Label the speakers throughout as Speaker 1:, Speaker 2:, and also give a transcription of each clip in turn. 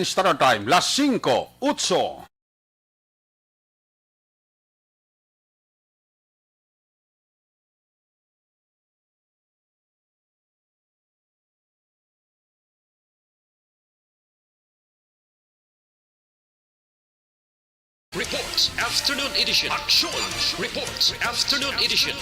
Speaker 1: Start time, las 5:08.
Speaker 2: Reports Afternoon Edition. Action Reports Afternoon Edition.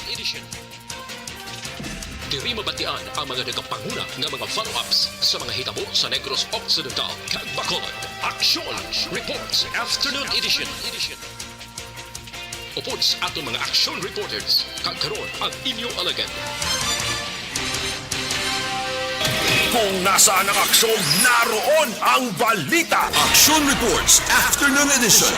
Speaker 2: Diri mabatian ang mga nagapanguna ng mga follow-ups sa mga hitabo sa Negros Occidental, kag Bacolod. Action Reports Afternoon Edition. Upods ato mga action reporters, kag karon ang inyong alagad.
Speaker 3: Kung nasaan ang aksyon, naroon ang balita. Action Reports Afternoon Edition.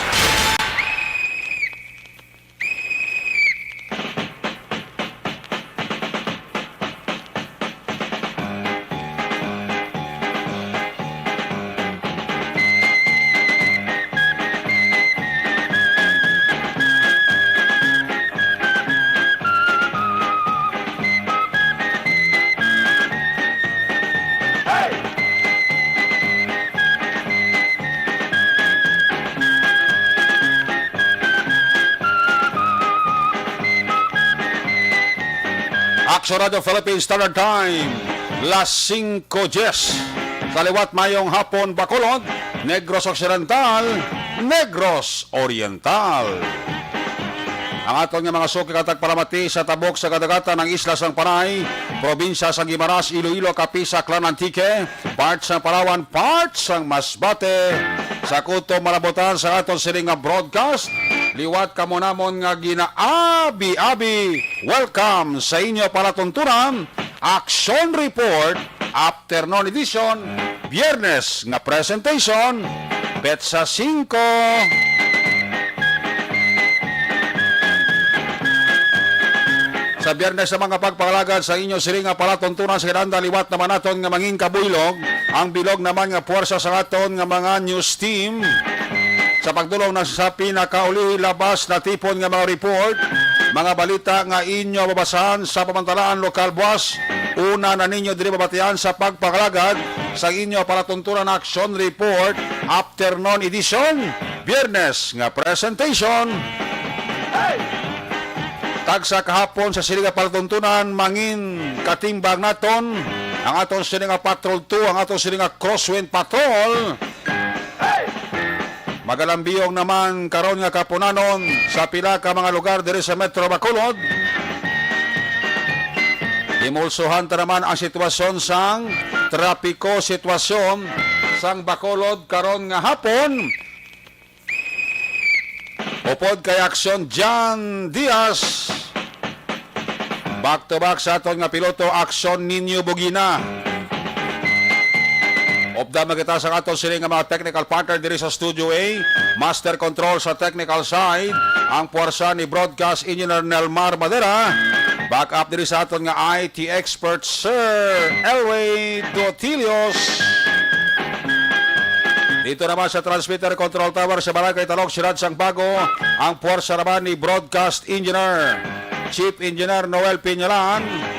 Speaker 1: Action Radio Philippines Standard Time, las 5:10. Sa liwat mayong hapon, Bacolod, Negros Occidental, Negros Oriental. Ang aton nga mga suki katag paramati sa tabok sa kadagatan ng Isla Sang Panay, probinsya sa Guimaras, Iloilo, Capiz, Clan Antique, parts ng Palawan, parts ng Masbate, sa kuto malabutan sa aton siling nga broadcast. Liwat kamo namon nga ginaabi-abi. Welcome sa inyo palatuntunan, Action Report, Afternoon Edition, Biyernes nga presentation, Petsa 5. Sa Biyernes sa mga pagpangalagan sa inyo siling nga palatuntunan sa kinanda liwat naman naton nga manging kabuylog, ang bilog naman nga puwersa sa aton nga mga news team. Sa pagdulong na sa pinakauli labas na tipon nga mga report, mga balita nga inyo babasahan sa pamantalaan lokal buwas. Una na ninyo diri babatian sa pagpakalagad sa inyo palatuntunan Action Report, Afternoon Edition, Biyernes nga presentation. Tagsa kahapon sa silinga palatuntunan mangin katimbang naton ang aton silinga Patrol 2, ang aton silinga Crosswind Patrol. Magalambiyong naman karon nga kapunanon sa pila ka mga lugar diri sa Metro Bacolod. Imulsuhan ta naman ang sitwasyon sang trapiko, sitwasyon sang Bacolod karon nga hapon. Upod kay Aksyon John Diaz. Back to back sa aton nga piloto Aksyon Ninyo Bugina. Opda magita sa aton sila nga mga technical partner diri sa Studio A, Master Control sa technical side, ang puwersa ni Broadcast Engineer Nelmar Madera. Back up diri sa aton nga IT expert Sir Elway Dotilios. Dito naman sa Transmitter Control Tower sa Barangay Talok, Sirad Sang Bago, ang puwersa naman ni Broadcast Engineer Chief Engineer Noel Piñalan.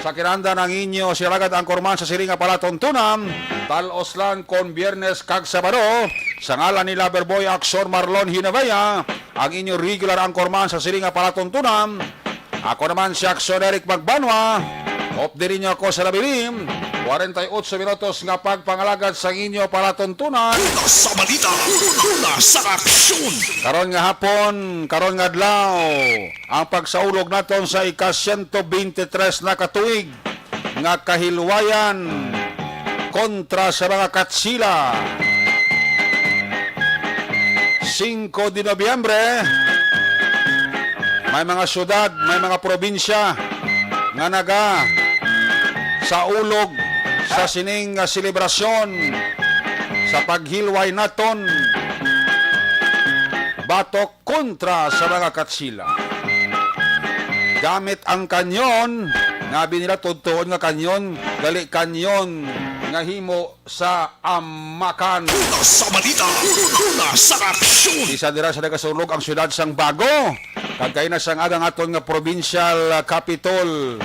Speaker 1: Sa kinanda ng inyo silagad ang kurman sa silinga palatuntunan, talos lang kon Biyernes kag Sabado, sa ngalan ni Loverboy Aksor Marlon Hinabaya, ang inyo regular ang kurman sa silinga palatuntunan. Ako naman si Aksor Eric Magbanwa, opdiri nyo ako sa labilim, 48 minutos nga pagpangalagad sa inyo palatuntunan.
Speaker 3: Una sa balita, una sa aksyon.
Speaker 1: Karon nga hapon, karon nga adlaw, ang pagsaulog naton sa ika-123 na katuig nga kahilwayan kontra sa mga katsila. 5 de Nobyembre, may mga syudad, may mga probinsya nga naga sa ulog sa sining selebrasyon sa paghilway naton batok kontra sa mga katsila. Gamit ang kanyon nga binila tutuon nga kanyon, dali kanyon nga himo sa amakan.
Speaker 3: Una sa balita, una sa aksyon.
Speaker 1: Isa dira sa nagasulog ang syudad sang Bago, kagkay na sang agang aton nga provincial capital.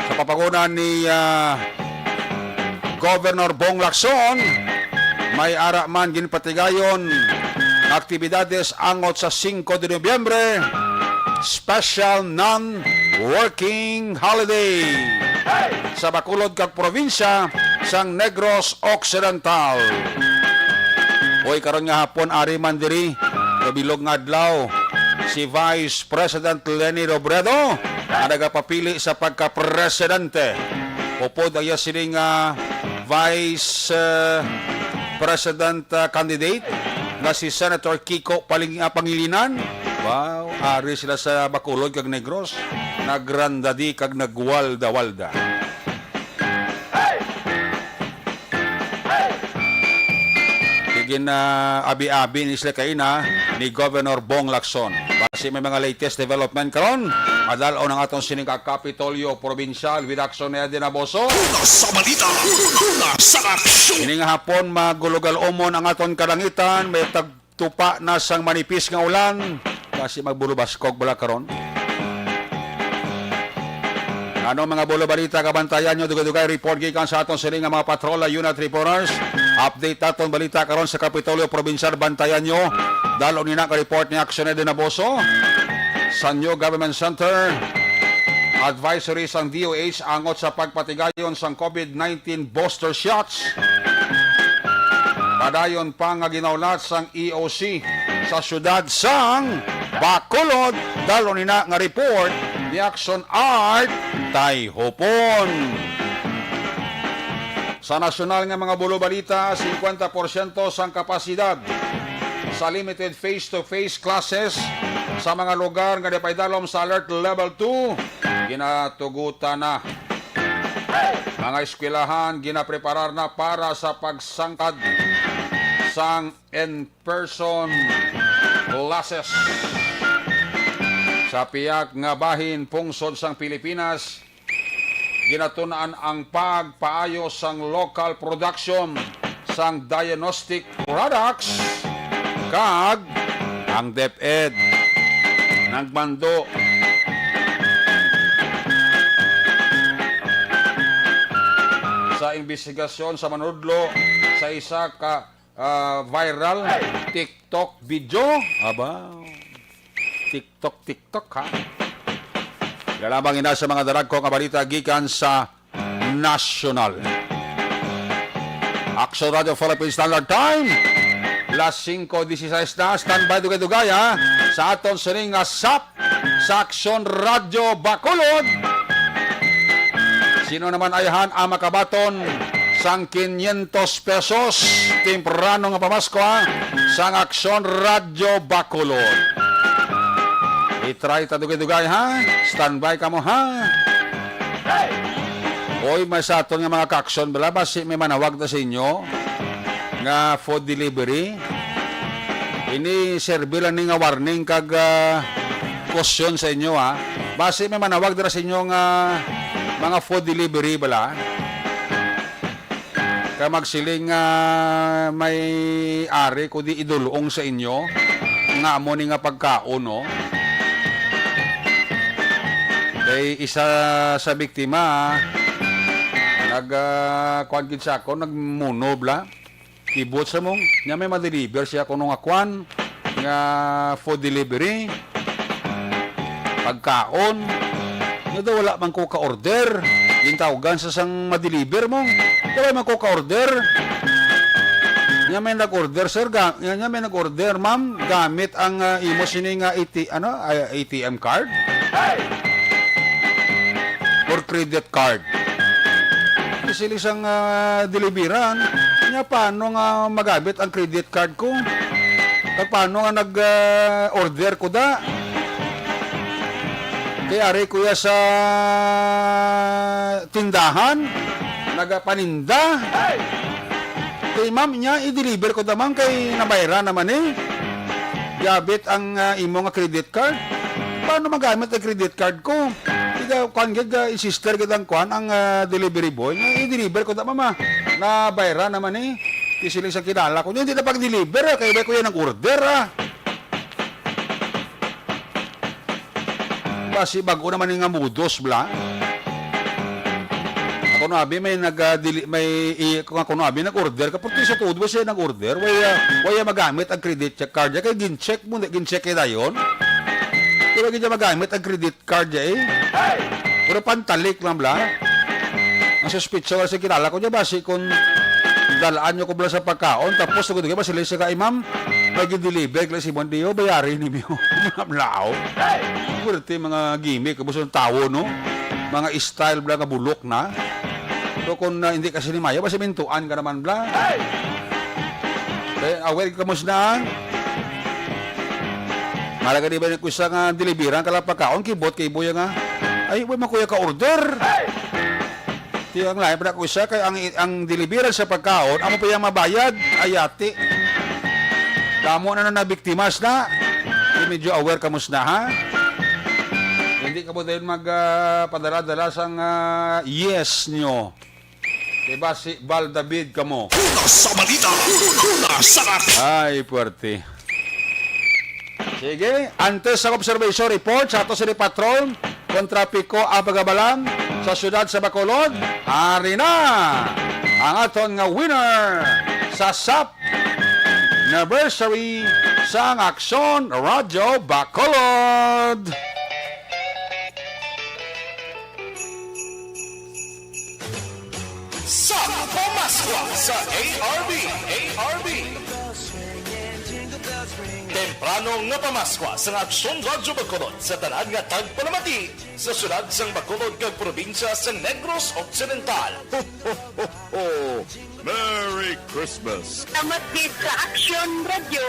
Speaker 1: Sa papangunan ni Governor Bong Lacson, may ara man ginpatigayon aktibidades angot sa 5 de Nobyembre, special non-working holiday sa Bacolod kag probinsya sang Negros Occidental. Hoy karon nga hapon ari man diri kabilog nga adlaw si Vice President Leni Robredo ang nagapapili sa pagka-presidente. Upod aya sini nga Vice President candidate na si Senator Kiko Pangilinan. Wow, ari sila sa Bacolod kag Negros, nagrandadi kag nagwalda-walda. Tigin na abi-abi ni sila kaina ni Governor Bong Lacson. Base may mga latest development karon, madalaw ng atong sining Kapitolyo Provincial with action na din na boso.
Speaker 3: Una sa balita, una sa aksyon.
Speaker 1: Ini nga hapon magulugal-umon ang aton kalangitan, may tagtupa na sang manipis nga ulan kasi magbulubaskog bala karon. Ano mga bulo balita kabantayan nyo dugay-dugay report gikan sa aton sining nga mga patrola unit reporters. Update aton balita karon sa Kapitolyo Provincial, bantayan nyo. Dalo ni na ka report ni Action Eden Naboso. Sanyo Government Center. Advisory sang DOH angot sa pagpatigayon sang COVID-19 booster shots. Padayon pa nga ginaulat sang EOC sa syudad sang Bacolod. Dalo ni na nga report ni Action Art Tayhopon. Sa nasyonal nga mga bulo balita, 50% sang kapasidad sa limited face-to-face classes sa mga lugar nga dipaydalom sa alert level 2 ginatugutan na. Mga eskwelahan ginapreparar na para sa pagsangkad sang in-person classes. Sa piyak nga bahin pungsod sang Pilipinas, ginatunaan ang pagpaayo sang local production sang diagnostic products kag ang DepEd nagmando sa investigasyon sa manudlo sa isa ka viral TikTok video. Aba, TikTok ha. Lalabang ina sa mga daragko nga balita gikan sa nasyonal. Action Radio Philippine Standard Time. Las 5:16 na. Standby dugay-dugay ha. Sa aton sining nga SAP sa Action Radio Bacolod. Sino naman ayahan ang makabaton sang 500 pesos temprano nga pamasko ha. Sang Action Radio Bacolod. I-try ta dugay-dugay ha. Standby ka mo ha. Oy, may sa aton nga mga ka-action bala basi may manawag na sa inyo nga food delivery. Ini serbi lang ni nga warning kag question sa inyo ha. Basi may manawag na sa inyo nga mga food delivery bala. Kaya magsiling may ari kundi idulong sa inyo nga amo ni nga pagkaon no. Kay isa sa biktima nag-kuan sa ako, nagmunob la. Ibot sa mong, niya may ma-deliver siya kung nung akwan nga food delivery. Pagkaon, niya daw wala man ko ka-order. Yung tawagan sa sang ma-deliver mong, wala man ko ka-order. Niya may nag-order, sir. Niya may nag-order, ma'am, gamit ang imo sining ATM card. Or credit card. Kasi isang deliveran, niya paano nga magamit ang credit card ko? Kag paano nga nag-order ko da? Kaya ari kuya sa tindahan, nagapaninda. Kay ma'am niya, i-deliver ko da ma'am, kay nabayra naman eh. Gamit ang imo nga credit card. Paano magamit ang credit card ko? Kuan sister kitang kuan ang delivery boy nga i-deliver ko ta mama na bayra naman eh kisiling sa kilala ko hindi na pag-deliver kay ba ko yan ang order kasi bago naman nga mudos bla ako kuno abi may kuno abi nag-order kapag sa tuod ba siya nag-order waya magamit ang credit card kay gin-check kay dayon. Pero gid magamit ang credit card Puro pantalik lang bla. Ang suspitsa sa kilala ko niya basi kung dalaan nyo ko bala sa pagkaon tapos sagod ka ba sila siya kay ma'am may gideliver kay si Bondio bayarin ni mo. Mablaw. Purti mga gimmick kabus ng tawo no. Mga style bla nga bulok na. So kung hindi kasi ni Maya basi mintuan ka naman bla. Aware ka mos na. Malaga di ba ko sa nga deliveran kala pagkaon kibot kay boya nga. Ay, way makuya ka order. Tiyang lain pa ko isa kay ang deliveran sa pagkaon, amo pa yang mabayad, ayati. Damo na biktimas na. Medyo aware ka mus na ha. Hindi ka mo din magpadala-dala sang yes nyo. Diba si Val David ka mo?
Speaker 3: Una sa balita, una sa aksyon.
Speaker 1: Ay, puwerte. Sige, antes sa observation report sa ato si Patrol kontra Pico Abagabalang sa syudad sa Bacolod, ari na ang aton nga winner sa SAP anniversary sa Aksyon Radyo Bacolod.
Speaker 3: Sa Pamaswa sa ARB. Temprano nga pamaskwa sa Aksyon Radyo Bacolod sa tanan nga tagpalamati sa syudad sang Bacolod kag probinsya sa Negros Occidental. Ho, ho, ho, ho. Merry Christmas!
Speaker 4: Salamat din sa Aksyon Radio.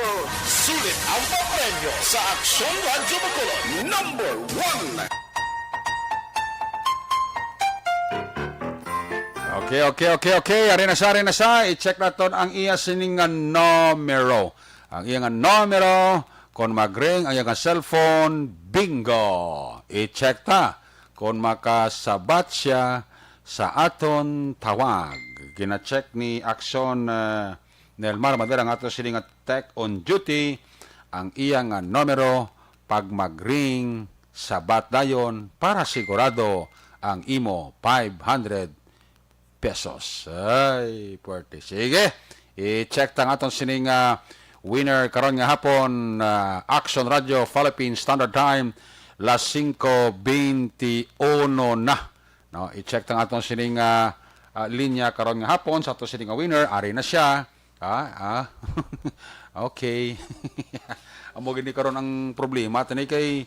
Speaker 3: Sulit ang papremyo sa Aksyon Radyo Bacolod number 1!
Speaker 1: Okay. Ari na sa. I-check naton ang iya sining nga numero. Ang iya nga numero, kung mag-ring ang iya nga cellphone, bingo! I-check ta kung makasabat siya sa aton tawag. Gina-check ni Aksyon Nelmar Madera ang ato sining nga tech on duty. Ang iya nga numero, pag mag-ring, sabat dayon para sigurado ang imo 500 pesos. Ay, puwerte. Sige, i-check ta nga itong sining winner karon nga hapon, Action Radio Philippine Standard Time, las 5:21 na. No, i-check ta nga itong sining linya karon nga hapon sa itong sining winner. Ari na siya. Okay. Amo gini karon ang problema. Tani kay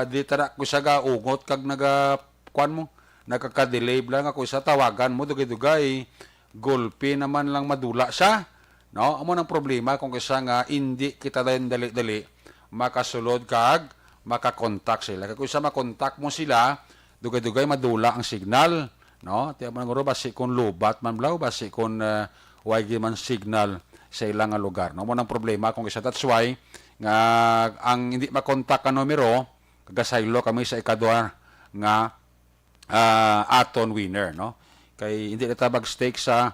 Speaker 1: di tara ko siya ugot kag nagkuan mo. Nakaka-delay lang ako sa tawagan mo, dugay-dugay, gulpi naman lang madula siya. No? Amo ng problema kung isa nga hindi kita dayon dali-dali makasulod kag makakontak sila. Kung isa makontak mo sila, dugay-dugay madula ang signal. No? Tiyan mo nga basi kung lubat man blaw, basi kung wagi man signal sa ilang lugar. No? Amo ng problema kung isa. That's why, nga ang hindi makontak ka numero, kagasaylo kami sa ikadwa nga aton winner, no? Kay hindi na tabag stake sa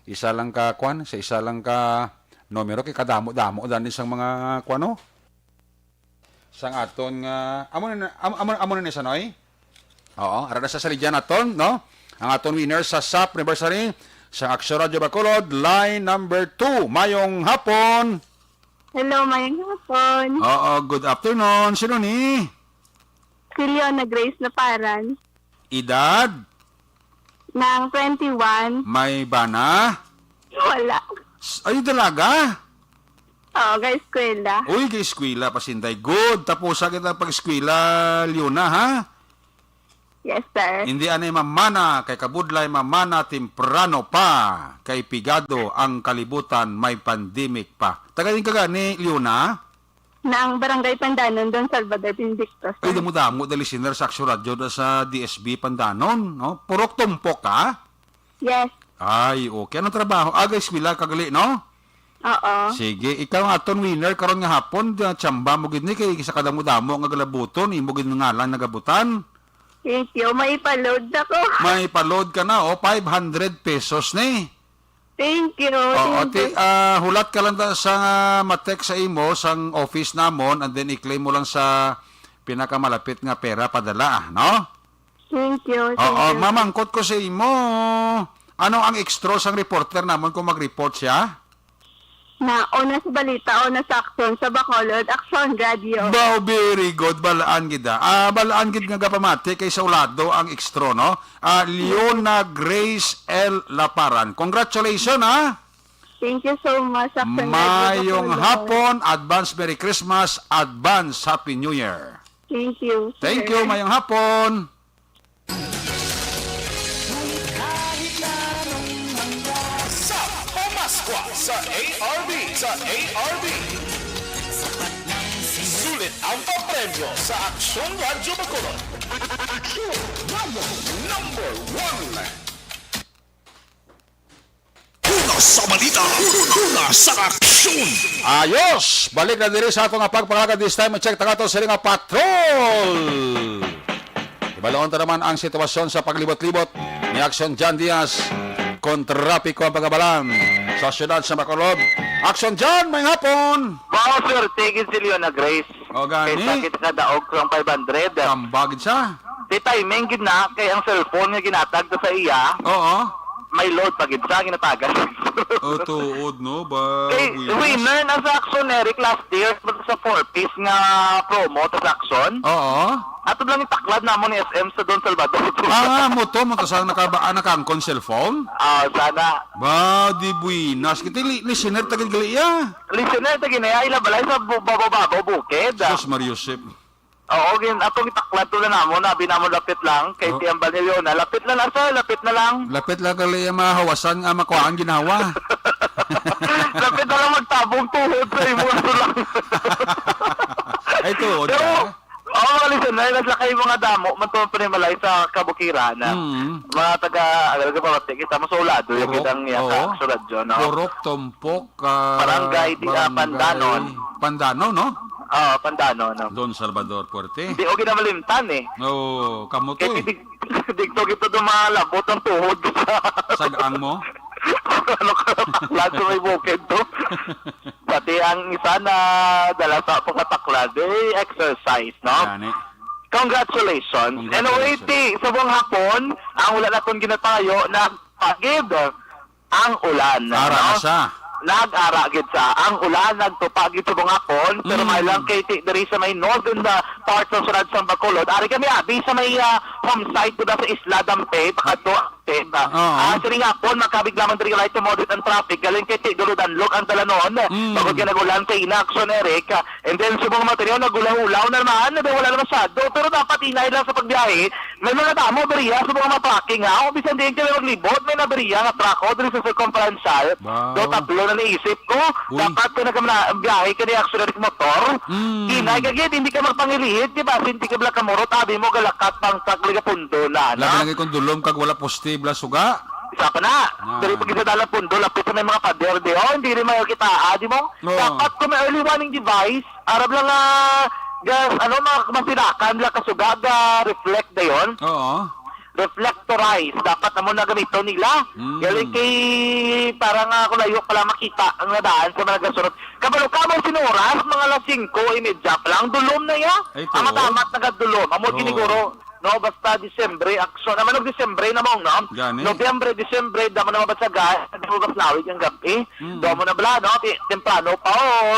Speaker 1: isa lang ka kwan, sa isa lang ka numero kay kadamo-damo dani sang mga kwano. Sang aton nga amo na sa noy. Oo, ara na sa salidyan aton, no? Ang aton winner sa SAP anniversary sa Aksyon Radio Bacolod, line number 2. Mayong hapon.
Speaker 4: Hello, mayang hapon.
Speaker 1: Oo, good afternoon. Sino ni?
Speaker 4: Si Leona Grace Laparan.
Speaker 1: Edad?
Speaker 4: Ng 21.
Speaker 1: May bana?
Speaker 4: Wala.
Speaker 1: Ay, dalaga?
Speaker 4: Oo, guys, eskwela.
Speaker 1: Uy, kay eskwela, pasinday. Good. Tapos sa kita pag-eskwela, Leona, ha?
Speaker 4: Yes, sir.
Speaker 1: Hindi anay mamana, kay kabudlay mamana temprano pa. Kay pigado ang kalibutan, may pandemic pa. Tagalin ka gani, Leona?
Speaker 4: Ng Barangay Pandanon, Don Salvador, Vindictus.
Speaker 1: Ay, damo-damo, dali listener sa Aksyon Radio na sa DSB Pandanon, no? Purok tumpok ka?
Speaker 4: Yes.
Speaker 1: Ay, okay. Anong trabaho? Aga, eskwela, kagali, no?
Speaker 4: Oo.
Speaker 1: Sige, ikaw nga aton winner karon nga hapon, tsamba mo gid ni kay sa kadamo-damo nga galabuton, imo gid nga lang nagabutan.
Speaker 4: Thank you. May ipaload ako.
Speaker 1: May pa-load ka na, 500 pesos ni.
Speaker 4: Thank you.
Speaker 1: Oo,
Speaker 4: Thank you.
Speaker 1: hulat ka lang sa matek sa imo, sang office namon, and then i-claim mo lang sa pinakamalapit nga pera padala, no?
Speaker 4: Thank you.
Speaker 1: Oo, mamangkot ko sa imo. Ano ang extra sang reporter namon kung mag-report siya?
Speaker 4: Na una sa balita, una sa aksyon sa Bacolod, Aksyon Radio.
Speaker 1: Wow, very good. Balaan gida. Balaan gid nga gapamati kay sa ulado ang extra, no? Leona Grace L. Laparan. Congratulations, ha?
Speaker 4: Thank you so much, Aksyon Radio.
Speaker 1: Mayong
Speaker 4: Bacolod.
Speaker 1: hapon, advance Merry Christmas, advance Happy New Year.
Speaker 4: Thank you.
Speaker 1: Thank
Speaker 4: sir.
Speaker 1: you, mayong hapon.
Speaker 3: Sa Pamaskwa sa ARB. Sulit ang papremyo sa Aksyon Radyo Bacolod. Aksyon Radio number 1.
Speaker 5: Una sa balita, una sa aksyon.
Speaker 1: Ayos! Balik na diri sa atong pagpangagad this time. Check tagato sa nga patrol. Ibalaon ta naman ang sitwasyon sa paglibot-libot ni Aksyon John Diaz kontrapiko ang pagabalan sa siyudad sa Bacolod. Aksyon John, may hapon!
Speaker 6: Wow, sir, tigil si Leona Grace.
Speaker 1: O gani?
Speaker 6: Kay sakit ka daog kang 500.
Speaker 1: Kambagid siya.
Speaker 6: Di timing gid na kay ang cellphone nga ginatag ko sa iya,
Speaker 1: Oo.
Speaker 6: may load pagid sa ginatagan.
Speaker 1: O tuod, no? Ba?
Speaker 6: Kay winner na sa Action Eric last year sa 4-piece nga promo sa Action.
Speaker 1: Oo.
Speaker 6: Ato lang yung taklad namon ni SM sa Don Salvador.
Speaker 1: Mo to, matasang nakabaan nakangkon cellphone.
Speaker 6: Sana.
Speaker 1: Ba, di buinas. Kita listener tagil gali ya.
Speaker 6: Listener, tagi na ila balay sa babo bukid.
Speaker 1: Sos Mariusip.
Speaker 6: Oo, atong itaklad to na namon, nabi namon lapit lang. Kay
Speaker 1: Oh.
Speaker 6: Tiambal ni Leona, lapit lang sir, lapit na lang.
Speaker 1: Lapit lang gali ya mahawasan nga makuha ang ginawa.
Speaker 6: Lapit na lang magtabong tuhod sa imo lang.
Speaker 1: Ay tuod
Speaker 6: Pero,
Speaker 1: ka.
Speaker 6: mga listener, naglakay mga damo, mantuman pa rin malay sa Kabukiran. Mga taga-agal pa mati, kita mo sa ulado, yung
Speaker 1: Purok,
Speaker 6: kitang niya
Speaker 1: oo.
Speaker 6: sa Suradyo, no?
Speaker 1: Purok, Tumpok,
Speaker 6: Barangay, Pandanon.
Speaker 1: Pandano, no?
Speaker 6: Oo, Pandano, no?
Speaker 1: Don Salvador Puerte.
Speaker 6: Di o ginamalimtan eh.
Speaker 1: Oh, kamuto
Speaker 6: Kaya
Speaker 1: eh.
Speaker 6: digto gito dumalabot ang tuhod sa...
Speaker 1: Sagang mo.
Speaker 6: ano ka, taklad sa may bukid to. Pati ang isa na dala sa pagkataklad, exercise, no?
Speaker 1: Gani.
Speaker 6: Congratulations. Anyway, sa buong hapon, ang ulan natin ginatayo, nagpagid ang ulan.
Speaker 1: Ara na siya.
Speaker 6: Nag-ara gid sa ang ulan nagtupagid sa buong hapon, pero may lang kay diri sa may northern parts of Surad sa Bacolod. Ari kami abi sa may home site ko sa Isla Dampe, pakadto Siri nga po, makabig lamang diri light to moderate ang traffic. Galing kay Tiguludan, look ang talanon. Pagod ka nagulan kay Inaction Eric. And then subong material, nagulaw-ulaw na naman. Wala na masyado. Pero dapat inay lang sa pagbiyahe. May mga damo, beriya, subong mga tracking ha. O bisan din kayo maglibot, may naberiya nga track o diri sa circumferential.
Speaker 1: Wow.
Speaker 6: Do tatlo na naisip ko.
Speaker 1: Uy.
Speaker 6: Dapat ka nagbiyahe ka ni Action Eric motor. Inay kagit, hindi ka magpangilihit. Diba? Hindi ka bala kamuro, tabi mo galakat pang tagliga pundo na.
Speaker 1: Labi kong dulom kag wala posible suga.
Speaker 6: Isa pa na. Dari pag isa dalang pundo, lapit sa may mga pader de. Oh, hindi rin mayo kita. Di mo?
Speaker 1: Oo.
Speaker 6: Dapat kung may early warning device, arab lang gas, masirakan lang kasugag, reflect na yun.
Speaker 1: Oo.
Speaker 6: Reflectorize. Dapat naman na gamito nila. Galing kay parang kung layo pala makita ang nadaan sa mga gasurot. Kabalo ka mo sinuras, mga alas 5:30 pa lang. Dulom na ya.
Speaker 1: Ay,
Speaker 6: Ang
Speaker 1: to.
Speaker 6: matamat nagadulom. Amo
Speaker 1: Oo.
Speaker 6: giniguro. No, basta Disyembre, aksyon. Naman ng Disyembre na mong, no?
Speaker 1: Gani.
Speaker 6: Nobyembre, Disyembre, damo na mabatsaga, nagugas lawig ang gabi. Damo na bala, no? Temprano pa,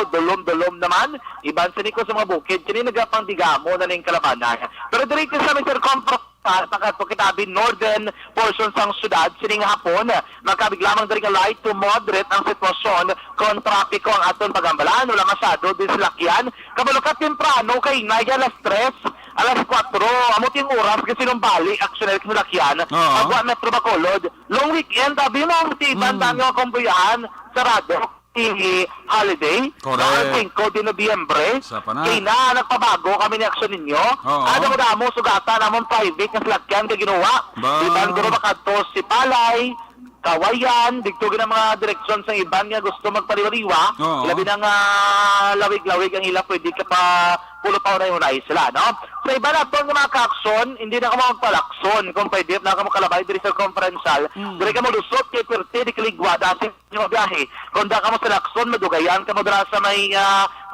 Speaker 6: dulom naman. Iban sa niko sa mga bukid, kini nagapang digamo na ning kalabanan. Pero direct sa may circumference kitabi northern portion sang syudad sining hapon magkabig lamang diri ka light to moderate ang sitwasyon kon trapiko ang aton pagambalaan wala masyado dislakyan kabalo ka temprano kay Naya alas 3 alas 4 amo ting oras kasi nung bali actually kinulakyan
Speaker 1: Oo.
Speaker 6: agwa Metro Bacolod long weekend tabi mo ang tiban tanyo kombuyahan sarado holiday.
Speaker 1: Correct.
Speaker 6: 5 de Nobyembre.
Speaker 1: Sa pa na.
Speaker 6: Kaya na, nagpabago kami ni aksyon ninyo.
Speaker 1: Oo.
Speaker 6: Ano mo damo, sugata namon private na salakyan ka ginawa.
Speaker 1: Ba.
Speaker 6: Iban ko makato si Palay, Kawayan, digtugin ang mga direksyon sa iban nga gusto magpariwariwa.
Speaker 1: Oo.
Speaker 6: Labi ng lawig-lawig ang ila, pwede ka pa pulo pa unay sila, no? Sa iba na ito ng mga ka-aksyon, hindi na ka magpalakson. Kung pwede, na ka mo kalabay diri sa conferential. Diri ka mo lusot, kay Perte, di Kaligwa, dati yung biyahe. Kung da ka mo sa lakson, madugayan ka mo dira sa may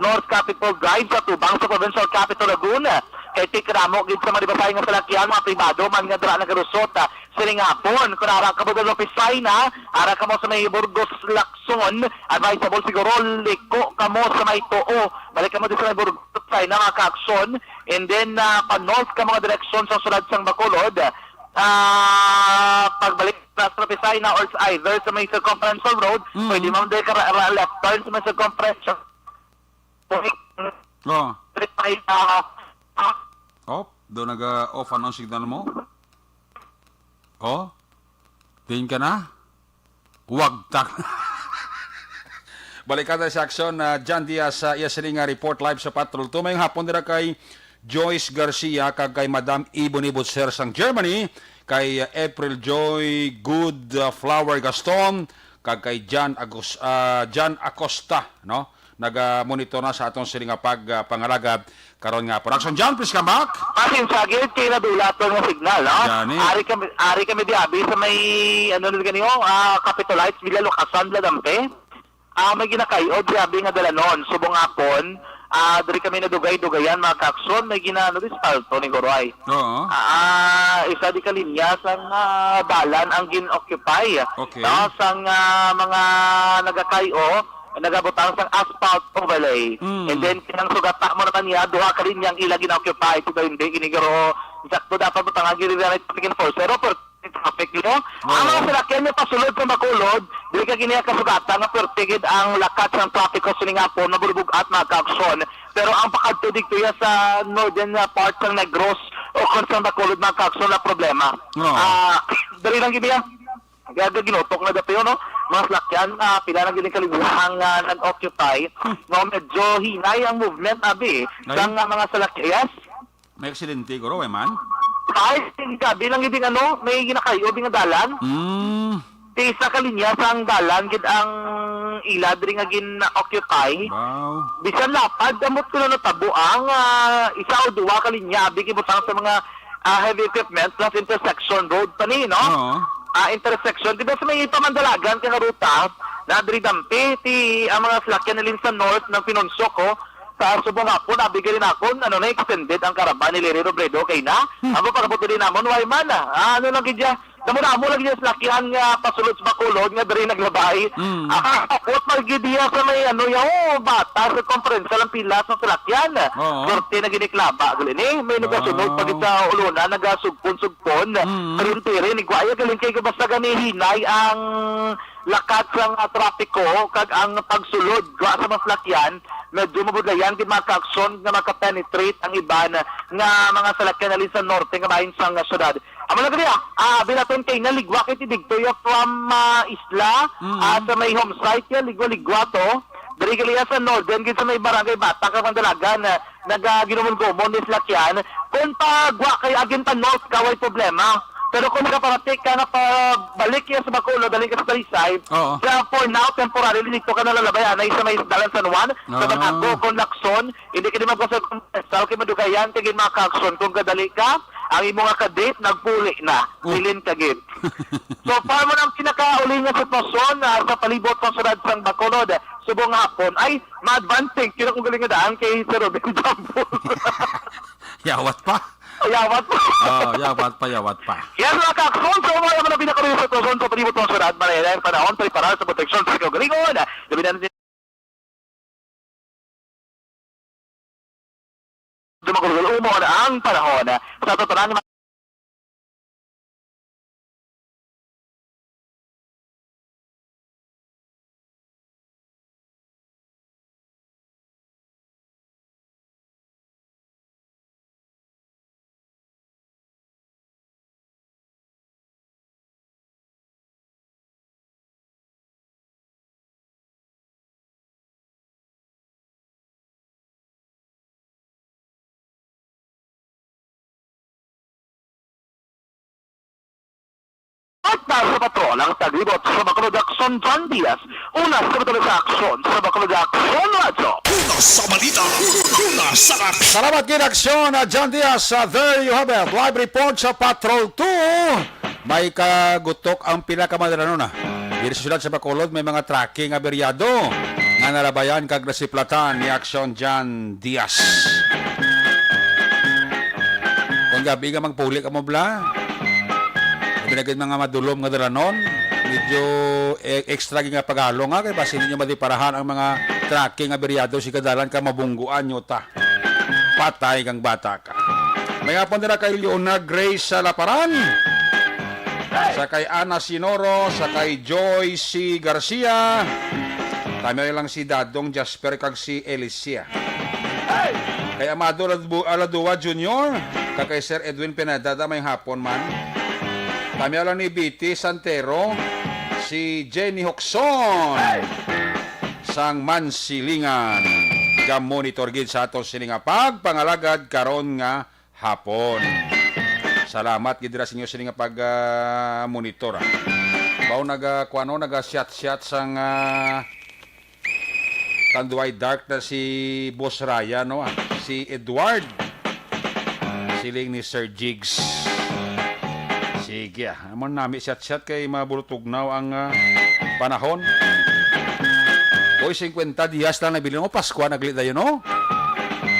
Speaker 6: North Capitol Drive sa Tubang sa Provincial Capital Laguna. kay tikramo gid sa mga dibasay nga salakyan mga pribado man nga dira nagarusot sining hapon kung ara ka mo sa Pisay na ara ka mo sa may Burgos Lacson advisable siguro liko ka mo sa may Tuo balik ka mo din sa may Burgos Pisay na mga ka-aksyon and then pa-north ka mga direksyon sa sulad sang Bacolod pagbalik sa Pisay na or either sa may circumferential road pwede mo din ka left turn sa may circumferential
Speaker 1: Oh. Oh, doon nag-off ang signal mo? Oh? Tingin ka na? Huwag tak. Balikan tayo sa aksyon na John Diaz sa iya nga report live sa Patrol 2. Mayong hapon nila kay Joyce Garcia kag kay Madam Ebony Butser sang Germany, kay April Joy Good Flower Gaston kag kay John Acosta, no? Nag-monitor na sa atong siling pangalagad karon nga production. John, please come back.
Speaker 6: Asin sa gilid kay nadulat ng signal, no?
Speaker 1: Yani.
Speaker 6: Ari kami di abi sa may ano nila ganiyo, Capitolites Villa Lucasan Ladampe. May ginakayod di abi nga dalanon subong hapon. Diri kami nadugay-dugayan mga kakson, may ginano di salto ni Goroy.
Speaker 1: Oo.
Speaker 6: Isa di kalinya sang dalan ang gin-occupy.
Speaker 1: Okay.
Speaker 6: No, sang mga nagakayo nagabutang sang asphalt overlay. And then kinang sugata mo naman niya duha ka rin yang ila gina-occupy so hindi ginigaro sakto dapat butang agi rin taking force pero per traffic no. Ang mga salakyan niya pasulod sa Bacolod dili ka giniya kasugata nga pertigid ang lakat sang traffic sa hapon na bulbog at mga ka-aksyon. Pero ang pakadto dito ya sa northern part ng Negros o kung sa Bacolod mga ka-aksyon na problema. Dali lang giniya kaya ginotok na dapat yun, no? Mga salakyan, pila na giling kalibuhang nag-occupy. No, medyo hinay ang movement, abi. Sang mga salakyan, yes?
Speaker 1: May aksidente, Goro, man?
Speaker 6: Ay, gabi lang gid ano, may ginakayo nga dalan. Di sa kalinya sang dalan gid ang ila diri nga gin-occupy.
Speaker 1: Wow.
Speaker 6: Bisan lapad amot ko na natabo ang isa o duwa kalinya abi gibutang sa mga heavy equipment plus intersection road pa ni, no?
Speaker 1: Oo.
Speaker 6: Intersection, di ba sa may pamandalagan kaya ruta na diri dampi ti ang mga salakyan nilin sa north ng Pinonsok ko sa subong hapon nabigay rin ako ano na extended ang karaban ni Lery Robredo kay na ako pagkabuto din namon why man ano lang gidya damo lagi sa salakyan nga pasulod sa Bacolod nga diri naglabay what magidya sa may ano yaw bata sa conference lang pila sa salakyan korte na giniklaba gali ni may nagasunod pag sa uluna nagasugpon karon tiri ni guaya galing kay basta gani hinay ang lakat sang trapiko kag ang pagsulod sa mga salakyan medyo mabudlayan di mga ka-aksyon nga makapenetrate ang iban nga mga salakyan na sa norte nga bahin sang syudad. Amo na gani binaton kay naligwa kay tidigtoy from isla sa may home site ya ligwa to diri gali sa northern gid sa may barangay Bata ka Mandalagan nagaginumon-gumon ni salakyan kun pagwa kay agin pa north kaway problema. Pero kung nakaparating ka na pabalik yan sa Bacolod, daling ka sa Talisay, kaya for now, temporarily, dito ka nalalabayan na isa may dalan San Juan, sa Banago, kung Lacson, hindi ka naman sa Sal, kay Madugayan, tigin mga ka-aksyon, kung kadali ka, ang imo nga ka-date, nagpuli na, silin ka git. So, para mo nang pinakauli nga sitwasyon sa palibot ng Surad sang Bacolod, subong hapon, ay, ma-advancing, kina kung galing nga daan kay Sir Robin Jambul.
Speaker 1: Yawat pa.
Speaker 6: Yawat pa.
Speaker 1: Yawat pa.
Speaker 6: Yan mga ka-aksyon, so mga naman ang pinakaroon sa sitwasyon sa palibot ng Surad, manayala ang panahon, para sa proteksyon sa kagalingon. Gabi na natin dumakulul umon ang panahon sa tatanan ng sa patrol ang taglibot sa Bacolod Action John Diaz. Una sa patuloy sa aksyon sa Bacolod Action Radyo.
Speaker 5: Una sa balita. Una sa aksyon.
Speaker 1: Salamat kay aksyon na John Diaz. There you have it. Live report sa Patrol 2. May kagutok ang pinakamadala na. Dito sa siyudad sa Bacolod may mga tracking aberyado nga nalabayan kag nasiplatan ni aksyon John Diaz. Ang gabi nga magpuli ka mo bla. Binagid mga madulom nga dalanon. Medyo extra nga pagalo nga kay basin niyo madiparahan ang mga tracking nga beryado si kadalan ka mabungguan nyo ta. Patay kang bata ka. May hapon nila kay Leonard Grace sa Laparan. Sa kay Ana Sinoro, sa kay Joy C. Garcia. Tama lang si Dadong Jasper kag si Elicia. Kay Amado Aladua Jr. Kay Sir Edwin Pinedada may hapon man. Kami lang ni BT Santero, si Jenny Hoxon, sang Mansilingan. Jam monitor gid sa ato siningapag pangalagad karon nga hapon. Salamat gid ra sa inyo siningapag monitor. Bao kuano naga-shot sang Tanduay Dark na si Boss Raya no, si Edward. Siling ni Sir Jigs. Sige, amon nami shot kay mabulutugnaw ang panahon. Oy, 50 diyas lang nabili mo, Pasko naglit dayo no?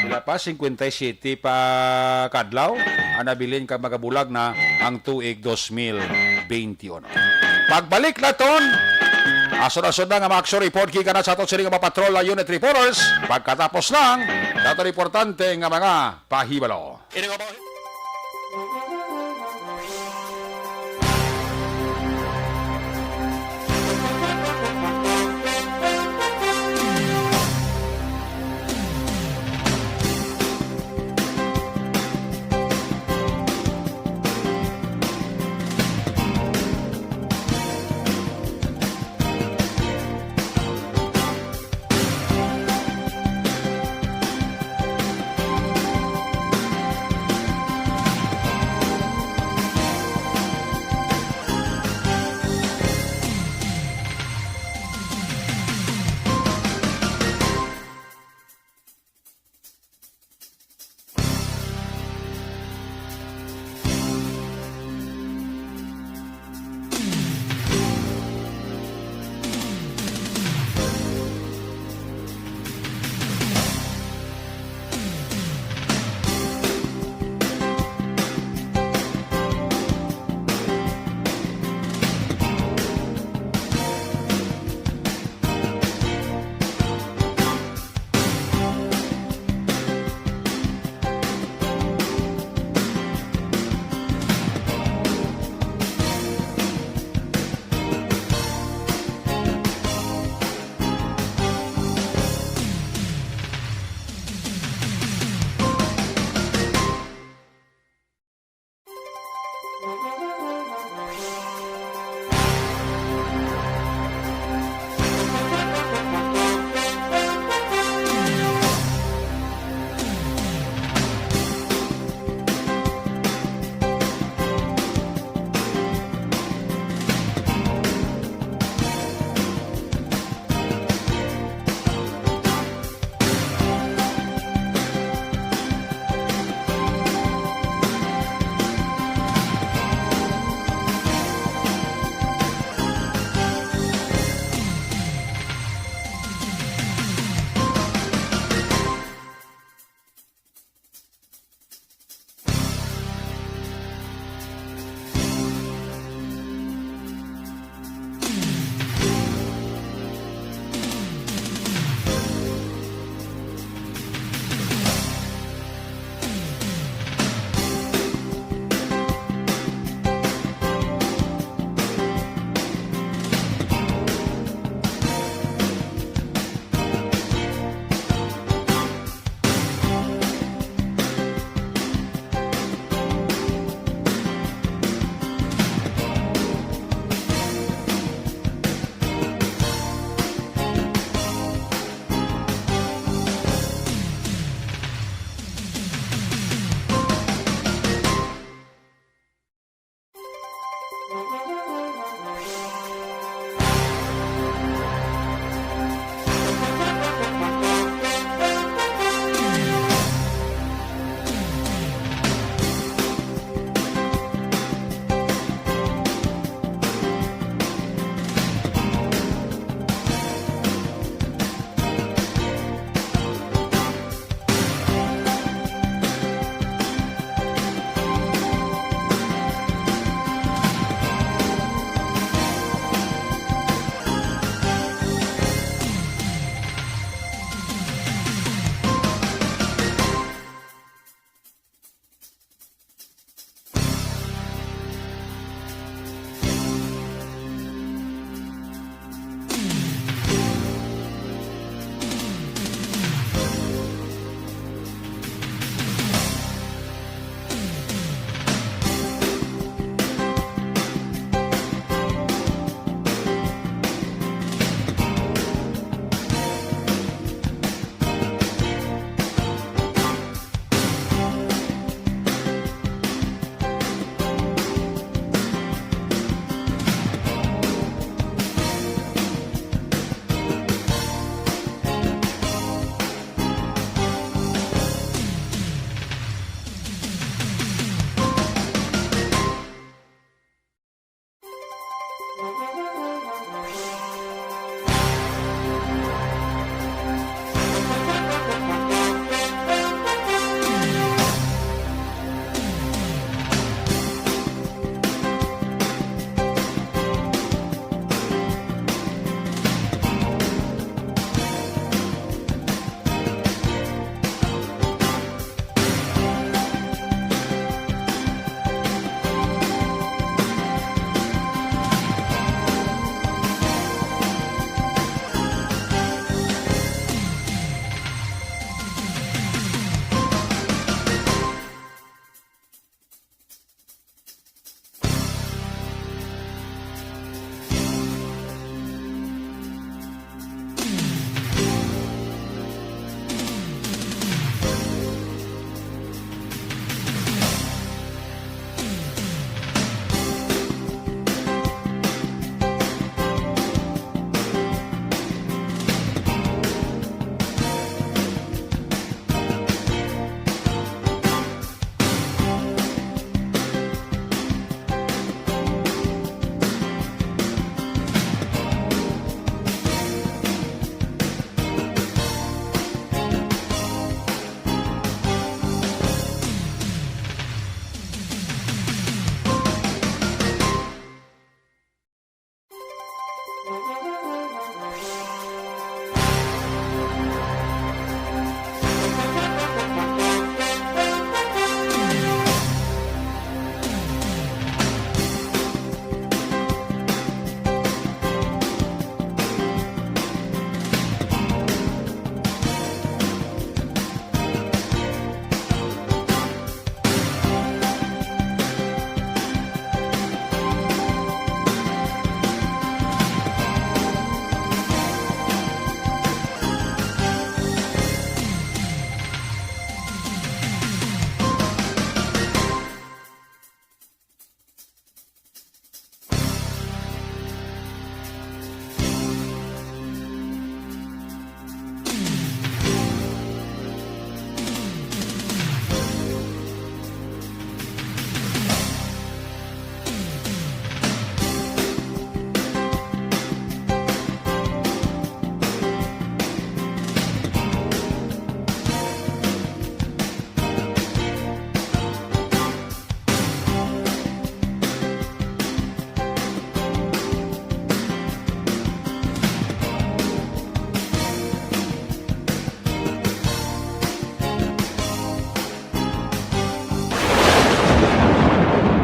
Speaker 1: Sila pa, 57 pa kadlaw. Ang nabilin ka magabulag na ang tuig 2021. Pagbalik na ton, asod-asod na nga ma-action report kika na sa ato sila nga patrol unit reporters. Pagkatapos lang, dato importante nga mga pahibalo.
Speaker 3: Ini nga ba?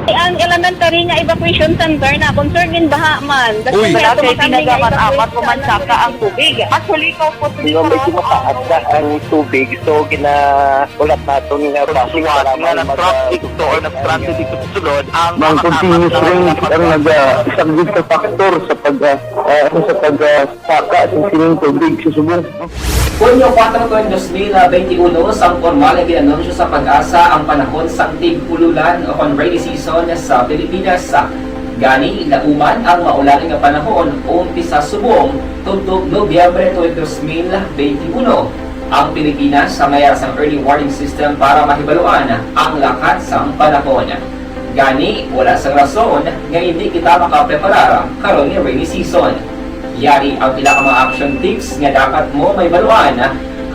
Speaker 4: Ang elementary nga evacuation center na concern in baha man.
Speaker 1: Uy.
Speaker 4: Kaya
Speaker 7: Kaya pinagaman-amat
Speaker 4: evacuation
Speaker 7: pumansaka ang tubig. Actually, ikaw po
Speaker 8: Hindi medyo mataas na ang tubig. So, ulat natin nga traffic para
Speaker 6: nga ng traffic to or nag-traffic dito sa sulod ang
Speaker 8: Mang continuous rain ang isang good na factor sa pagsaka ng sining tubig sa subong.
Speaker 9: Hunyo 4, 2021, sang formal ay ginanunsyo sa pag-asa ang panahon sang tig-ululan o kon rainy season sa Pilipinas. Gani, lauman ang maulaning nga panahon umpisa subong tuntog Nobyembre 2021. Ang Pilipinas sa mayroon sang early warning system para mahibaluan ang lakat sang panahon. Gani, wala sang rason nga hindi kita makapreparar karon ni rainy season. Yari ang pila ka mga action tips nga dapat mo may baluan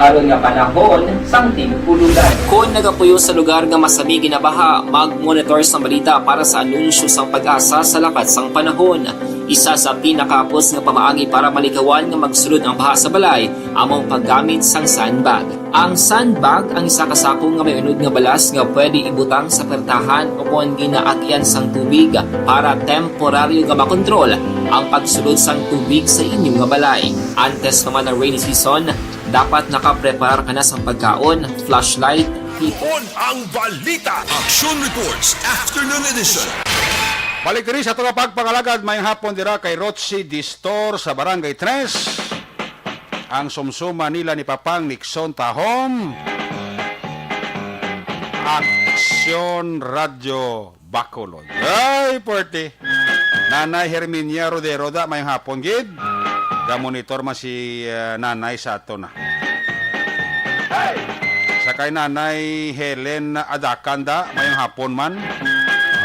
Speaker 9: karon nga panahon sang tig-ululan. Kung nagapuyo sa lugar nga masabi ginabaha, mag-monitor sa balita para sa anunsyo sang pag-asa sa lakat sang panahon. Isa sa pinakapos nga pamaagi para malikawan nga magsulod ang baha sa balay among paggamit sang sandbag. Ang sandbag ang isa kasako nga may unod nga balas nga pwede ibutang sa pertahan o kung ginaagyan sang tubig para temporaryo nga makontrol ang pagsulod sang tubig sa inyong nga balay. Antes naman ng rainy season, dapat nakaprepare ka na sa pagkaon, flashlight,
Speaker 5: On ang balita. Action Reports Afternoon Edition.
Speaker 1: Balik diri sa ito pagpangalagad may hapon dira kay Rotsi Distor sa Barangay 3. Ang sumsuma nila ni Papang Nixon Tahom. Aksyon Radyo Bacolod. Ay, porti. Nanay Herminia Rodero da may hapon gid. Ga-monitor man si nanay sa ato na. Sa kay nanay Helen Adakan da may hapon man.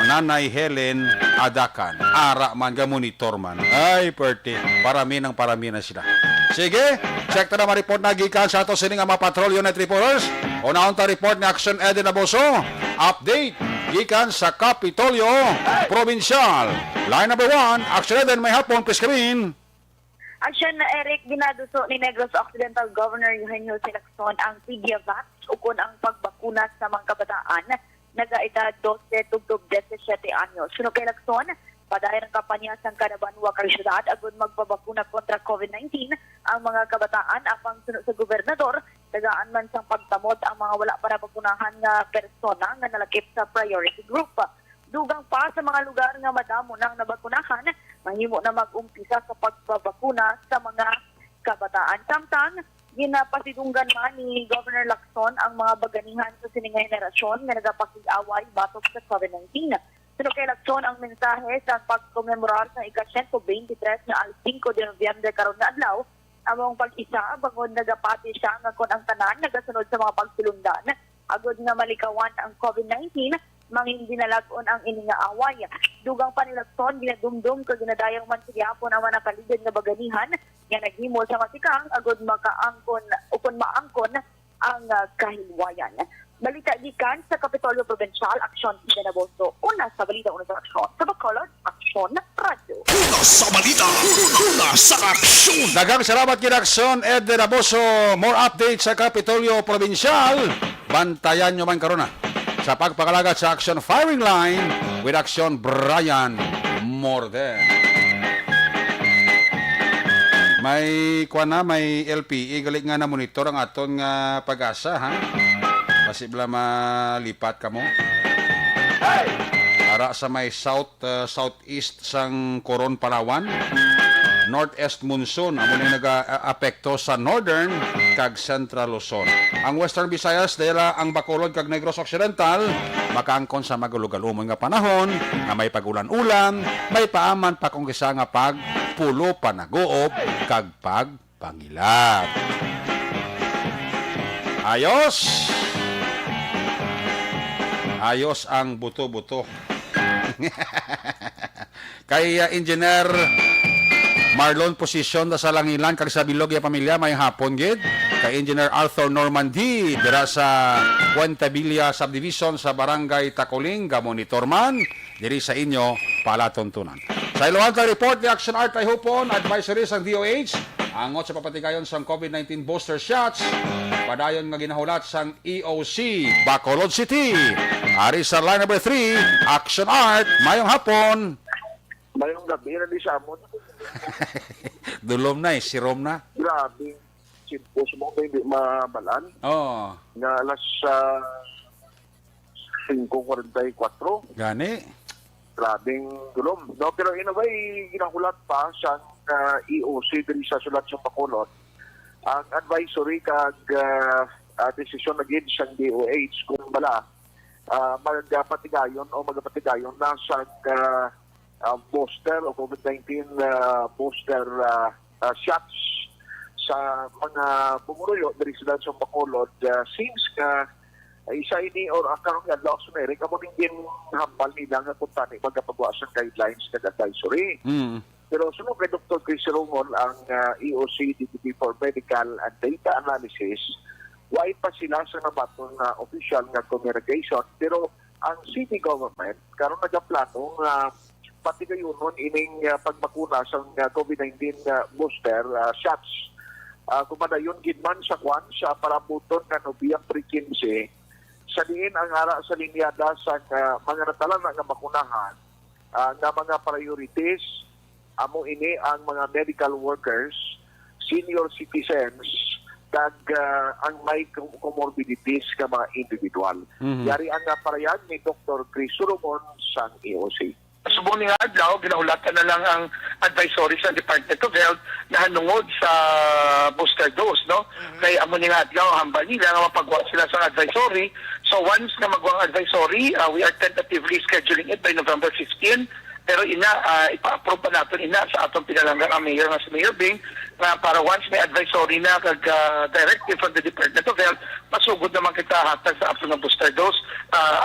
Speaker 1: Nanay Helen Adakan. Ara man ga-monitor man. Ay, porti. Parami na sila. Sige, check ta na ma-report na gikan sa ato sini nga mga patrol unit reporters. Unahon ta report ni Action Eden Aboso. Update gikan sa Kapitolyo Provincial. Line number 1, Action Eden may hapon, please come in.
Speaker 7: Action na Eric ginaduso ni Negros Occidental Governor Eugenio Lacson ang Pidiavax ukon ang pagbakuna sa mga kabataan nagaedad 12 tugtog 17 anyos. Suno kay Lacson, padayon ang kampanya sa Kanabanwa Karyudad agud magpabakuna kontra COVID-19 ang mga kabataan apang sunod sa gobernador tagaan man sang pagtamod ang mga wala para bakunahan nga persona nga nalakip sa priority group. Dugang pa sa mga lugar nga madamo nang nabakunahan, mahimo na mag-umpisa sa pagbabakuna sa mga kabataan. Samtang, ginapasidunggan man ni Governor Lacson ang mga baganihan sa sininga henerasyon nga nagapakig-away batok sa COVID-19. Sino kay Lacson ang mensahe sa pagkomemorar sa ika-123 na al 5 de Nobyembre karon nga adlaw among pag-isa bangod nagapati siya nga kon ang tanan nagasunod sa mga pagsulundan agud nga malikawan ang COVID-19 mangin dinalagon ang ininga away. Dugang pa ni Lacson, ginadumdum kag ginadayang man sa gyapon ang mga nakaligid na baganihan nga naghimo sa masikang agud makaangkon ukon maangkon ang kahilwayan. Balita gikan sa Kapitolyo Provincial, Aksyon Sinaboso. Una sa balita, una sa aksyon. Sa Bacolod, Aksyon Radio.
Speaker 5: Una sa balita. Una sa aksyon.
Speaker 1: Daghang salamat kay Aksyon Eden Aboso. More updates sa Kapitolyo Provincial. Bantayan nyo man karon na sa pagpakalagat sa Action Firing Line with Action Brian Morden. May may LPE galit nga na monitor ang aton nga pag-asa ha. Pasibla malipat kamo. Ara sa may southeast sang Coron, Palawan. Northeast monsoon amo ni naga-apekto sa northern kag central Luzon. Ang Western Visayas dela ang Bacolod kag Negros Occidental makaangkon sa magulugalumon nga panahon nga may pagulan-ulan, may paaman pa kung kisa nga pagpulo panaguop kag pagpangilat. Ayos. Ayos ang buto-buto. Kay Engineer Marlon posisyon sa Langilan kag sa bilog ya pamilya may hapon gid kay Engineer Arthur Normandy dira sa Puente Villa Subdivision sa Barangay Tacoling ga monitorman diri sa inyo palatuntunan. Sa iluhan ka report ni Action Art ay hupon advisory sang DOH angot sa papatigayon sang COVID-19 booster shots padayon nga ginahulat sang EOC Bacolod City. Ari sa line number 3 Action Art mayong hapon.
Speaker 8: Mayong gabi na di sa amon.
Speaker 1: Dulom na sirom na.
Speaker 8: Grabe. Simpos mo kayo hindi mabalan.
Speaker 1: Oh,
Speaker 8: Na alas 5:44.
Speaker 1: gani.
Speaker 8: Grabing gulom. No, pero in a way, ginakulat pa sa EOC diri sa sulat sa Bacolod. Ang advisory kag desisyon na gid sa DOH kung bala magpatigayon o magpatigayon na sa booster o COVID-19 booster shots sa mga bumuruyo diri sa Bacolod since isa ini or akarong nga law sumeri kamo ning hambal nila nga kung tani magpagawa sa guidelines kag advisory. Pero sunod kay Dr. Chris Romon ang EOC Deputy for Medical and Data Analysis, why pa sila sa nabaton na official nga communication pero ang city government karon nagaplano nga pati kayo nun ining pagbakuna sa COVID-19 booster shots. Kumadayon gidman sa kwan sa parabuton nga Nobyembre 15 sa diin ang ara sa linyada sa mga natalan nga bakunahan nga mga priorities amo ini ang mga medical workers, senior citizens kag ang may comorbidities ka mga individual. Yari ang parayag ni Dr. Chris Solomon sang EOC.
Speaker 10: Subong nga adlaw, ginahulatan na lang ang advisory sa Department of Health na hanungod sa booster dose, no? Kaya amo nga adlaw, hambal nila nga mapagawa sila sa advisory. So once na magawa ang advisory, we are tentatively scheduling it by November 15. Pero ipa-approve pa natin sa atong pinalanggang ang mayor nga si Mayor Bing na para once may advisory na kag directive from the Department of Health, masugod naman kita hatag sa atong booster dose.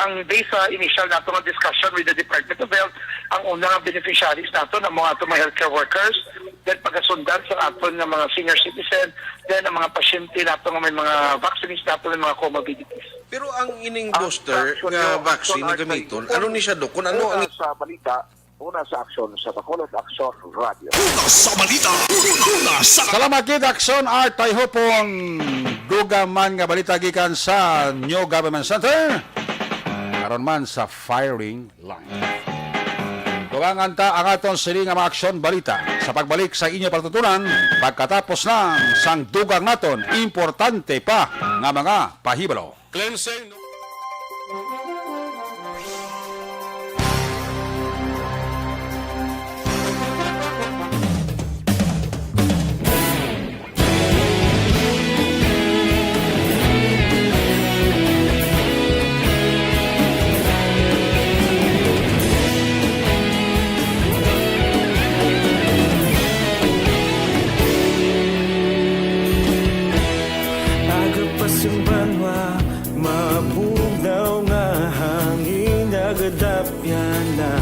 Speaker 10: Ang based sa initial nato nga discussion with the Department of Health, ang unang beneficiaries nato ng mga atong mga healthcare workers, then pagasundan sa aton nga mga senior citizen, then ang mga pasyente nato nga may mga vaccines nato ng mga comorbidities.
Speaker 11: Pero ang ining booster nga vaccine na gamiton, ano ni siya do? Kung ano ang
Speaker 8: sa balita, una sa aksyon sa Bacolod Action Radio.
Speaker 5: Una sa balita. Una sa
Speaker 1: Salamat kid Action Art ay hupon dugaman nga balita gikan sa New Government Center karon man sa firing line. Tuwangan ta ang aton sili nga mga aksyon balita sa pagbalik sa inyo pagtutunan pagkatapos ng sang dugang naton importante pa nga mga pahibalo.
Speaker 5: cleansing.
Speaker 12: Agapasumbanwa, mabugnaw nga hangin nagadapyan na.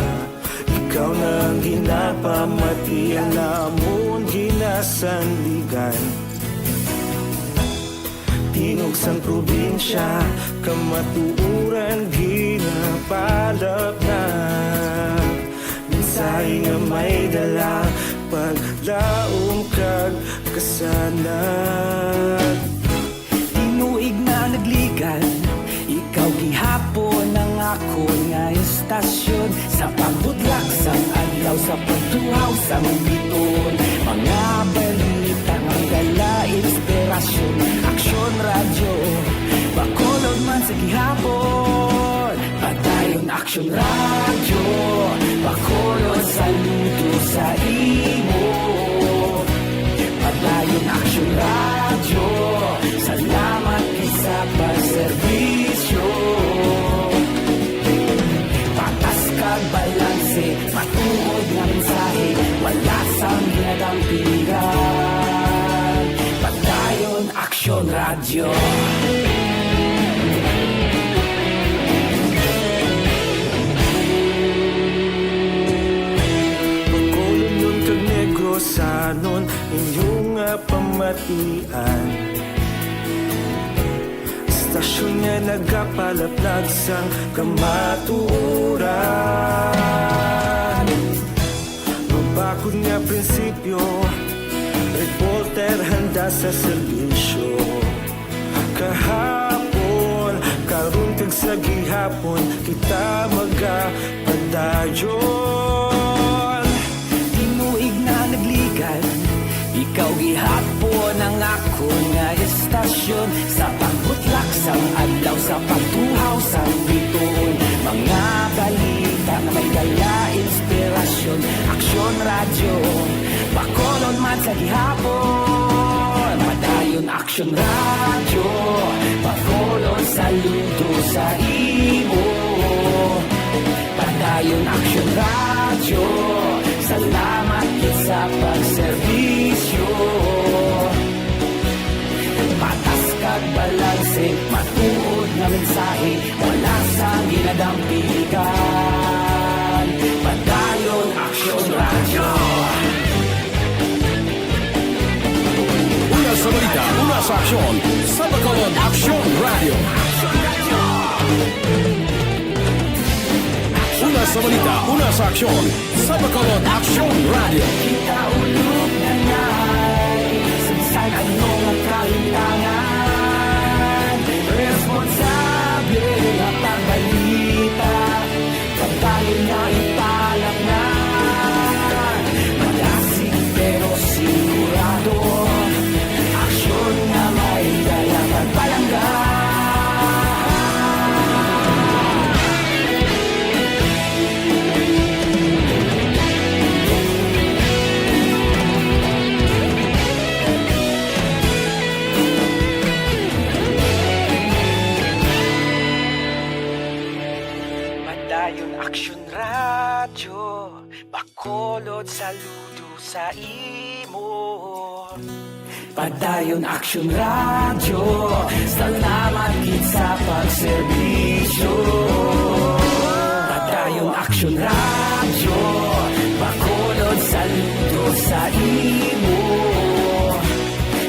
Speaker 12: Ikaw na ang ginapamati ang namon ginasandigan. Tinog sang probinsya, kamatuuran ginapalap na. Minsay nga may dala, paglaom kag kasanat.
Speaker 13: Tinuig na nagligan, ikaw gihapon ang ako nga istasyon. Sa pagbudlak sang adlaw, sa pagtuhaw sang biton, mga balik Action Radio, Bacolod saludo sa imo. Padayon Action Radio, salamat sa pagserbisyo. Patas kag balanse, matuod nga mensahe, wala sang ginadampingan. Padayon Action Radio.
Speaker 12: Sanon inyong pamatian. Stasyon nga nagapalaplag sang kamaturan. Mabakod nga prinsipyo, reporter handa sa serbisyo. Kahapon, karun kag sa gihapon, kita magapadayon.
Speaker 13: Tinuig na nagligan, ikaw gihapon ang ako nga estasyon. Sa pagbutlak sang adlaw, sa pagtuhaw sang bituon. Mga balita na may dala inspirasyon. Aksyon Radio, Bacolod man sa gihapon. Padayon Aksyon Radio, Bacolod saludo sa imo. Padayon Aksyon Radio, salamat sa pagserbisyo. Patas kag balanse, matuod nga mensahe, wala sang ginadampigan. Padayon Aksyon Radio.
Speaker 5: Una sa balita, una sa aksyon, sa Bacolod Action Radio. Una sa balita, una sa aksyon, sa Bacolod Action Radio.
Speaker 13: Kita ulog na ngay, sinsan ano ang kalintangan. Responsable na pagbalita, pagtayo na ipalak na. Malasig pero sigurado, aksyon na may dalang pagpalanggan. Padayon Action Radio, Bacolod saludo sa imo. Padayon Action Radio, salamat gid sa pagserbisyo. Padayon Action Radio, Bacolod saludo sa imo.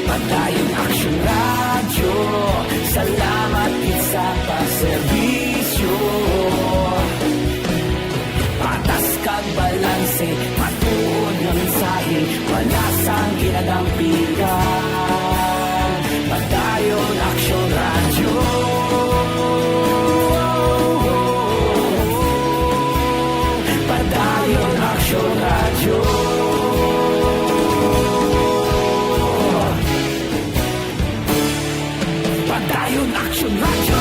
Speaker 13: Padayon Action Radio, salamat gid sa pagserbisyo. Patas kag balanse, matuod nga mensahe, wala sang ginadampigan. Padayon Action Radio. Padayon Action Radio. Padayon Action Radio.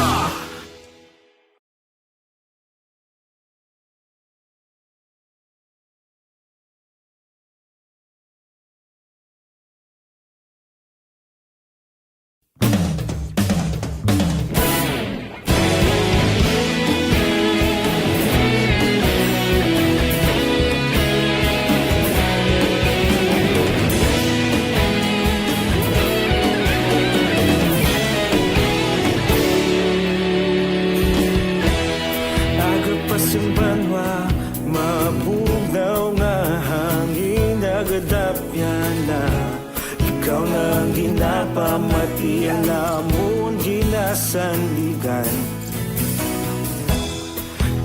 Speaker 12: Simbanwa, mabugnaw nga hangin nagadapyan na. Ikaw na ang ginapamatian namon ginasandigan.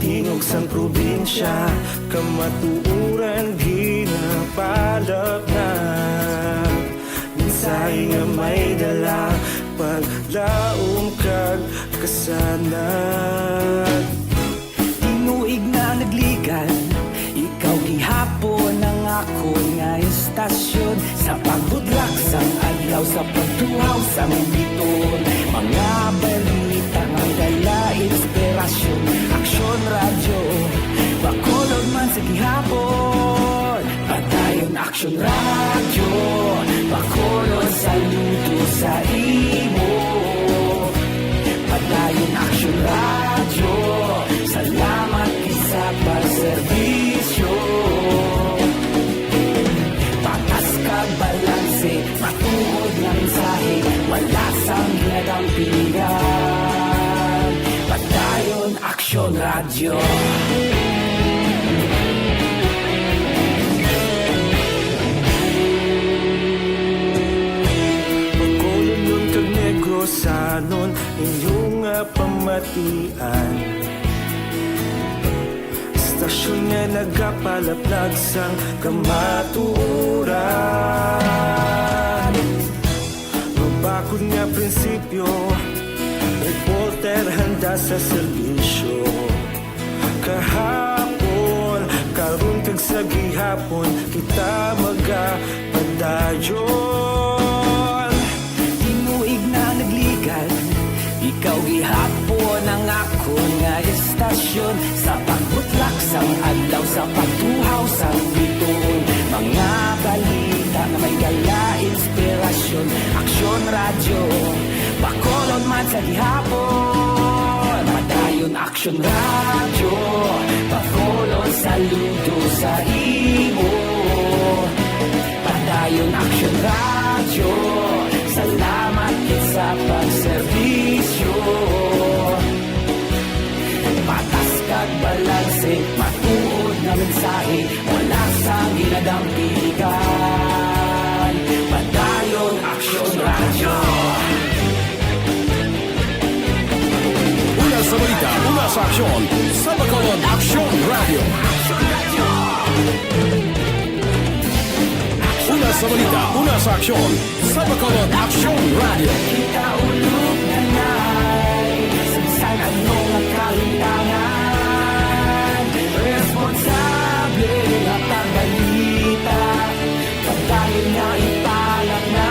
Speaker 12: Tingog sang probinsya, kamatuuran ginapalak na. Minsay nga may dala, paglaom kag kasanag.
Speaker 13: Tinuig na nagligan, ikaw gihapon ang ako nga estasyon. Sa pagbudlak sang adlaw, sa pagtuhaw sang biton. Mga balita nga dala inspirasyon. Aksyon Radyo Bacolod man sa gihapon Padayon Aksyon Radyo Bacolod saludo sa imo Padayon Aksyon Radyo Salamat sa pagserbisyo Patas kag balanse Matuod ng mensahe Wala sang ginagampingan Padayon Aksyon Radyo
Speaker 12: Bacolod nun kag Negros Sanon inyong pamatian Istasyon nga nagapalaplag sang kamaturan Mabakod nga prinsipyo Reporter handa sa serbisyo Kahapon, karon kag sa gihapon Kita magapadayon
Speaker 13: Tinuig na naglikan Ikaw gihapon ang ako nga istasyon Sa pagbutlak sang adlaw Sa pagtuhaw sang bituon Mga balita na may dala inspirasyon Aksyon Radyo Bacolod man sa gihapon Padayon Aksyon Radyo Bacolod saludo sa imo Padayon Aksyon Radyo Salamat sa pagserbisyo Patas kag balanse Matuod na mensahe Wala sang ginadampiligan Padayon Aksyon Radyo
Speaker 5: Una sa balita, una sa aksyon, sa Bacolod Aksyon Radio. Una sa balita, una sa aksyon, sa Bacolod Aksyon Radio.
Speaker 13: Kita ulog na na'y Sansan anong nagkalintangan Responsable at ang balita Pagdaling na ipalat na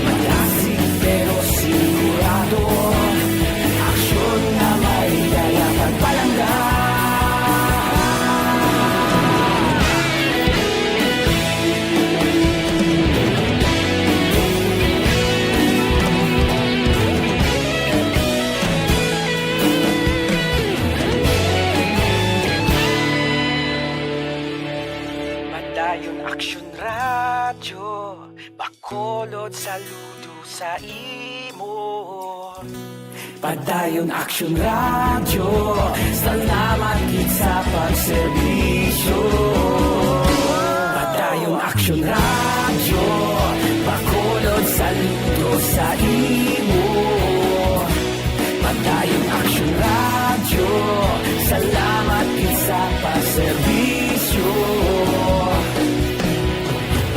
Speaker 13: Malasig pero sigurado Aksyon na may daya pagpalanggan Padayon Aksyon Radyo Bacolod saludo sa imo Padayon Aksyon Radyo Salamat gid sa pagserbisyo Padayon Aksyon Radyo Bacolod saludo sa imo Padayon Aksyon Radyo Salamat gid sa pagserbisyo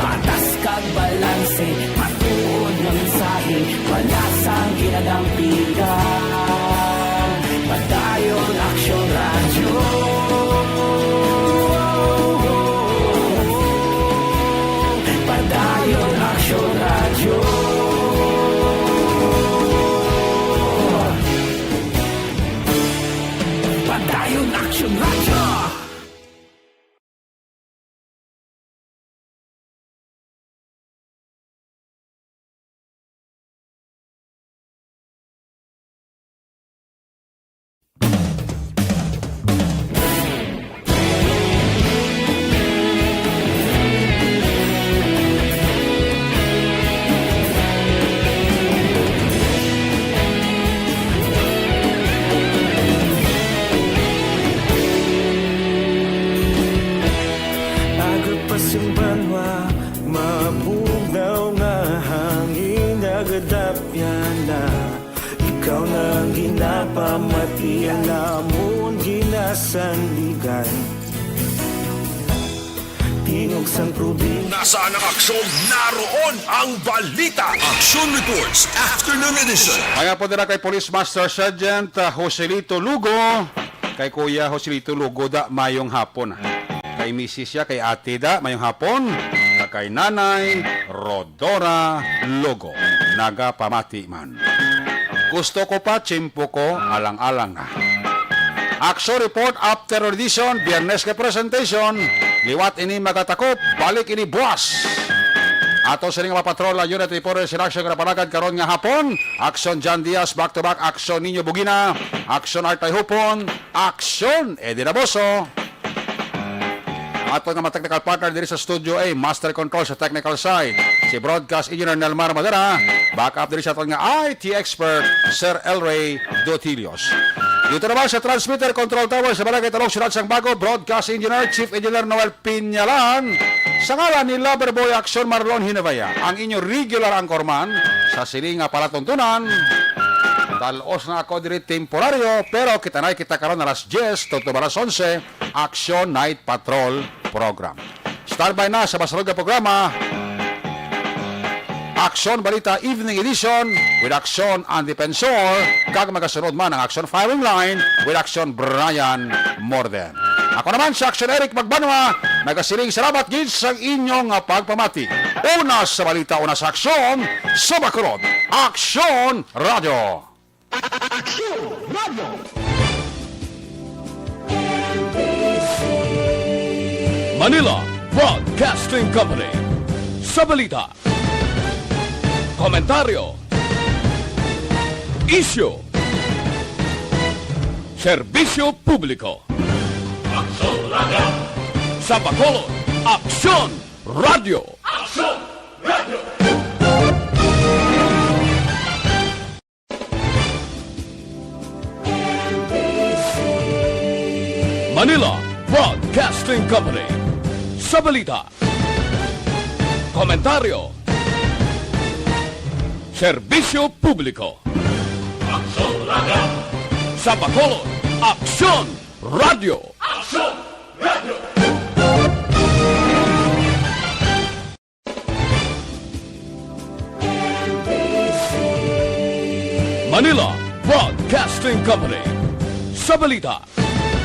Speaker 13: Patas kag balanse Matuod na mensahe Wala sang ginadampingan Padayon Aksyon Radyo Padayon Aksyon Radyo Padayon Aksyon Radyo
Speaker 12: Agad pa simbanwa Mabugnaw nga hangin Nagadapyan na Ikaw na ang ginapamatian Namon ginasandigan Tingog sang probinsya
Speaker 5: Nasaan ang aksyon? Naroon ang balita. Aksyon Reports, Afternoon Edition.
Speaker 1: Kaya po nila kay Police Master Sergeant Joselito Lugo. Kay Kuya Joselito Lugo da mayong hapon. Kay Mrs. siya, kay Ate da mayong hapon. Kay Nanay Rodora Lugo. Naga pamati man. Gusto ko pa, tsimpo ko, alang-alang na. Action report after audition, Biyernes ka presentation, liwat ini magatakop, balik ini buwas. Ato sa ring mapatrola unit report si action nga napalagad karon nga hapon. Action John Diaz back to back, action Ninyo Bugina, action Artay Hupon, action Eddie Raboso. Ato nga technical partner diri sa Studio A, Master Control sa technical side, si Broadcast Engineer Nelmar Madera, backup diri sa ato nga IT expert, Sir Elray Dotilios. Dito naman sa transmitter control tower sa Barangay Talong Sunod sang Bago, Broadcast Engineer, Chief Engineer Noel Pinyalan. Sa ngalan ni Loverboy Action Marlon Hinabaya, ang inyo regular anchorman sa silinga palatuntunan. Talos na ako diri temporaryo, pero kita karon alas 10 to alas 11, Action Night Patrol Program. Start by na sa basalog na programa, Action Balita Evening Edition with Action and Defensor, kag magasunod man ang Action Firing Line with Action Brian Morden. Ako naman sa Action Eric Magbanwa, nagasiling salamat gid sa inyong pagpamati. Una sa balita, una sa Action, sa Bacolod, Action Radio.
Speaker 13: Action Radio!
Speaker 5: Manila Broadcasting Company. Sa balita, komentaryo, issue, serbisyo publiko. Action Radio. Sa Bacolod, Action Radio. Action Radio. Manila Broadcasting Company. Sa balita, komentaryo, serbisyo publiko. Action Radio. Sa Bacolod, Action Radio. Action Radio. Manila Broadcasting Company. Sa balita,